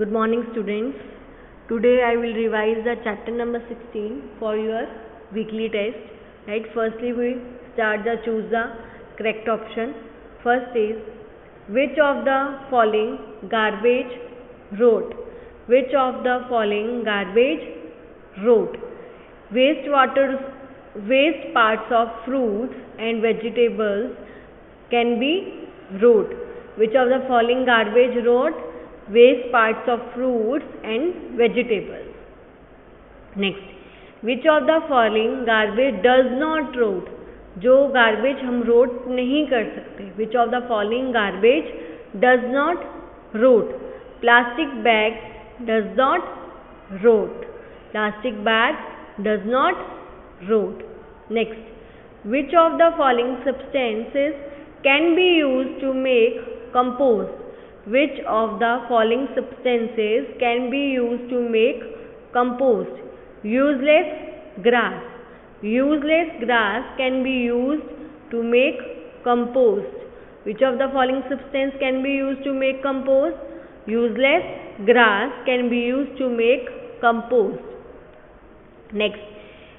Good morning, students. Today I will revise the chapter number 16 for your weekly test. Right. Firstly, we start the choose the correct option. First is which of the following garbage wrote? Which of the following garbage wrote? Waste parts of fruits and vegetables can be wrote. Which of the following garbage wrote? Waste parts of fruits and vegetables. Next, which of the following garbage does not wrote? जो garbage हम wrote नहीं कर सकते. Which of the following garbage does not wrote? Plastic bag does not wrote. Plastic bag does not wrote. Next, which of the following substances can be used to make compost? Which of the following substances can be used to make compost? Useless grass. Useless grass can be used to make compost. Which of the following substance can be used to make compost? Useless grass can be used to make compost. Next,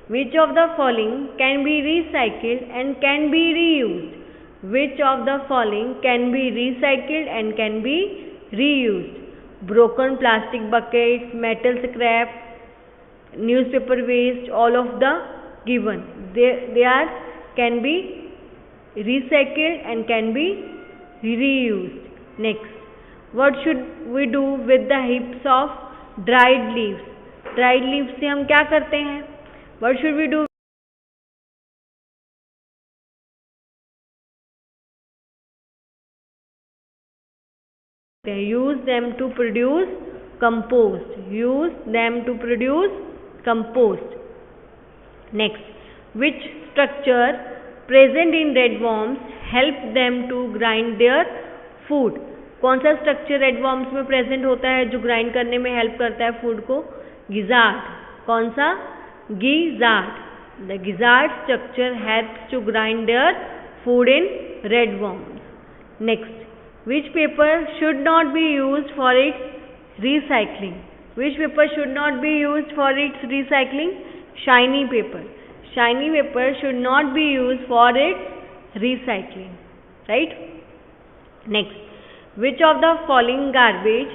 which of the following can be recycled and can be reused? Which of the following can be recycled and can be reused? Broken plastic buckets, metal scrap, newspaper waste, all of the given. They are can be recycled and can be reused. Next, what should we do with the heaps of dried leaves? Dried leaves से हम क्या करते हैं? What should we do? Use them to produce compost. Use them to produce compost. Next, which structure present in red worms help them to grind their food? कौन सा structure red worms में present होता है जो grind करने में help करता है फूड को? गिजार्ड. कौन सा? Gizzard. The gizzard structure helps to grind their food in red worms. Next, which paper should not be used for its recycling? Which paper should not be used for its recycling? Shiny paper. Shiny paper should not be used for its recycling. Right? Next, which of the following garbage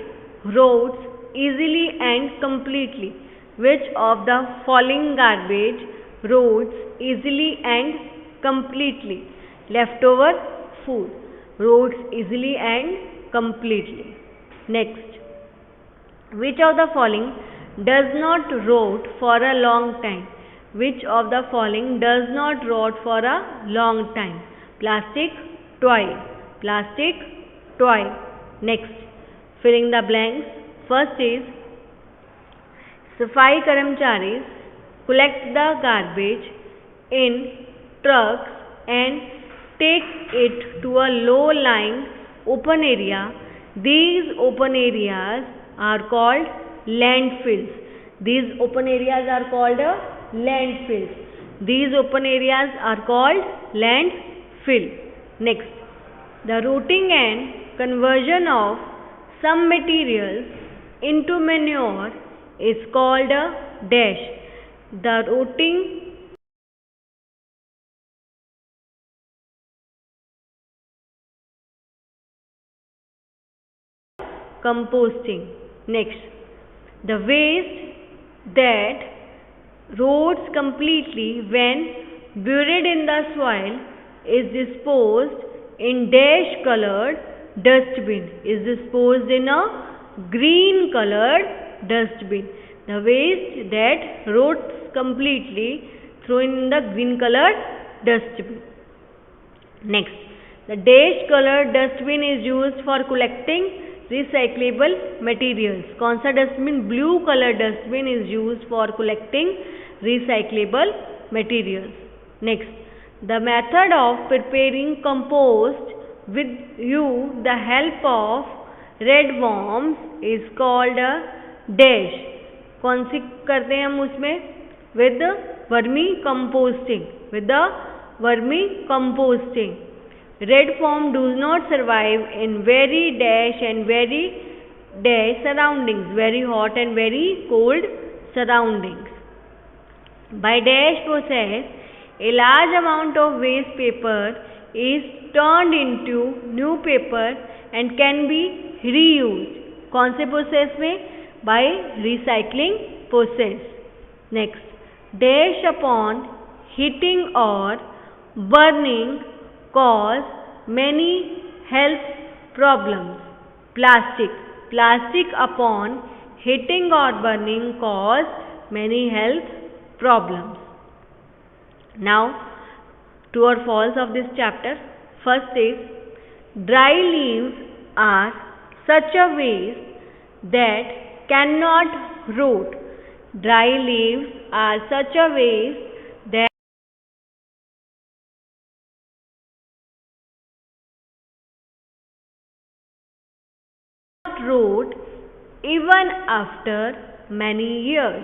rots easily and completely? Which of the following garbage rots easily and completely? Leftover food rots easily and completely. Next, which of the following does not rot for a long time? Which of the following does not rot for a long time? Plastic toy. Plastic toy. Next, filling the blanks. First is सफाई कर्मचारी collect the garbage in trucks and take it to a low-lying open area. These open areas are called landfills. These open areas are called landfills. These open areas are called landfill. Next, the rotting and conversion of some materials into manure is called a dash. The rotting composting. Next, the waste that rots completely when buried in the soil is disposed in dash colored dustbin. Is disposed in a green colored dustbin. The waste that rots completely thrown in the green colored dustbin. Next, the dash colored dustbin is used for collecting recyclable materials. कौन सा dustbin? Blue colour dustbin is used for collecting recyclable materials. Next, the method of preparing compost with the help of red worms is called a dash. कौन सी करते हैं हम उसमें? with vermi composting. with the vermi composting. Red worm does not survive in very dash and very dash surroundings, very hot and very cold surroundings. By dash process, a large amount of waste paper is turned into new paper and can be reused. कौन से process में? By recycling process. Next, dash upon heating or burning cause many health problems. Plastic upon heating or burning cause many health problems. Now, true or false of this chapter. First is, dry leaves are such a waste that cannot rot. Dry leaves are such a waste that rot even after many years.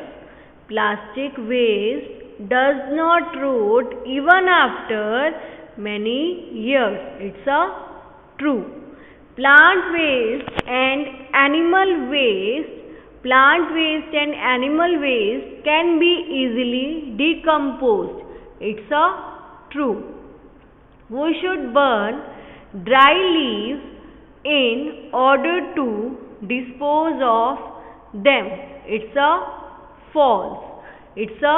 Plastic waste does not rot even after many years. It's a true. Plant waste and animal waste can be easily decomposed. It's a true. We should burn dry leaves in order to dispose of them. It's a false. It's a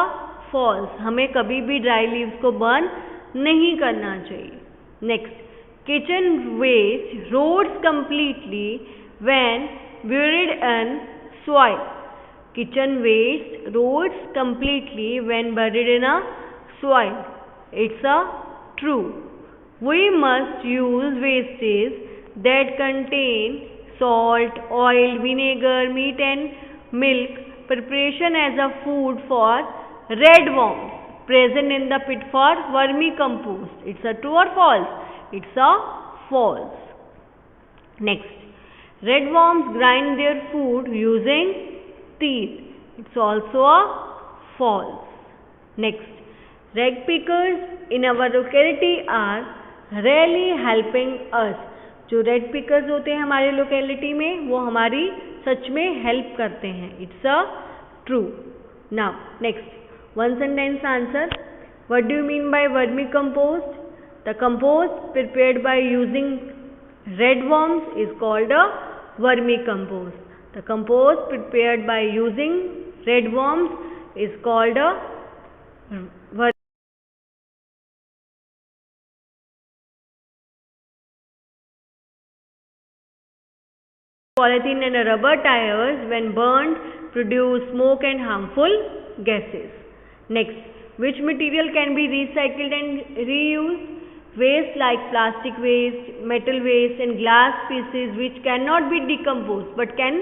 false. हमें कभी भी dry leaves को burn नहीं करना चाहिए. Next, kitchen waste rots completely when buried in soil. Kitchen waste rots completely when buried in a soil. It's a true. We must use wastes that contain salt, oil, vinegar, meat and milk preparation as a food for red worms present in the pit for vermicompost. It's a true or false? It's a false. Next, red worms grind their food using teeth. It's also a false. Next, rag pickers in our locality are really helping us. जो red pickers होते हैं हमारे locality में वो हमारी सच में help करते हैं. It's a true. Now next, one sentence answer. What do you mean by vermi compost? The compost prepared by using red worms is called a vermi compost. The compost prepared by using red worms is called a Polythene and rubber tires when burned produce smoke and harmful gases. Next, which material can be recycled and reused? Waste like plastic waste, metal waste and glass pieces which cannot be decomposed but can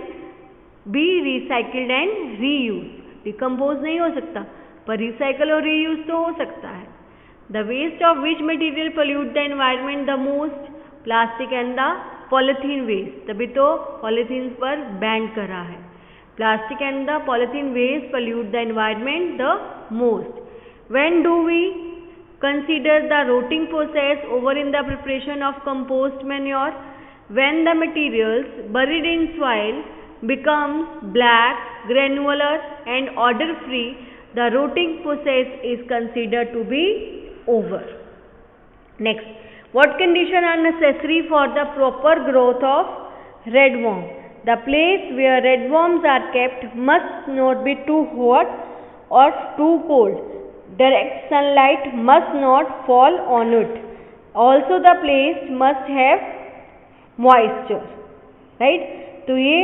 be recycled and reused. Decompose नहीं हो सकता पर recycle और reuse तो हो सकता है. The waste of which material pollute the environment the most? Plastic and the polythene waste. तभी तो पॉलीथीन पर बैन करा है. Plastic and the polythene waste pollute the environment the most. When do we consider the rotting process over in the preparation of compost manure? When the materials buried in soil becomes black, granular and odor free, the rotting process is considered to be over. Next, what conditions are necessary for the proper growth of red worm? The place where red worms are kept must not be too hot or too cold. Direct sunlight must not fall on it. Also the place must have moisture. Right? तो ये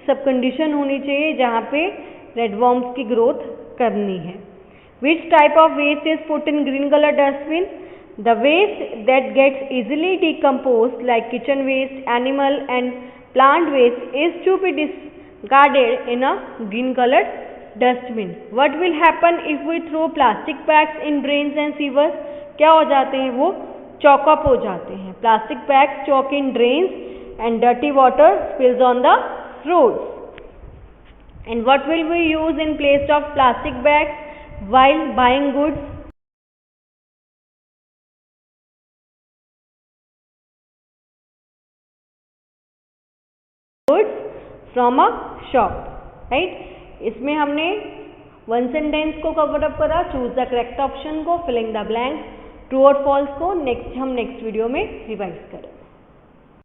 सब condition होनी चाहिए जहाँ पे red worms की growth करनी है. Which type of waste is put in green color dustbin? The waste that gets easily decomposed like kitchen waste, animal and plant waste is to be discarded in a green colored dustbin. What will happen if we throw plastic bags in drains and sewers? क्या हो जाते हैं वो? Chalk up हो जाते हैं. Plastic bags chalk in drains and dirty water spills on the roads. And what will we use in place of plastic bags while buying goods? From a shop, right. इसमें हमने one sentence को cover up करा, choose the correct option को, filling the blanks, true और false को next video में revise करें।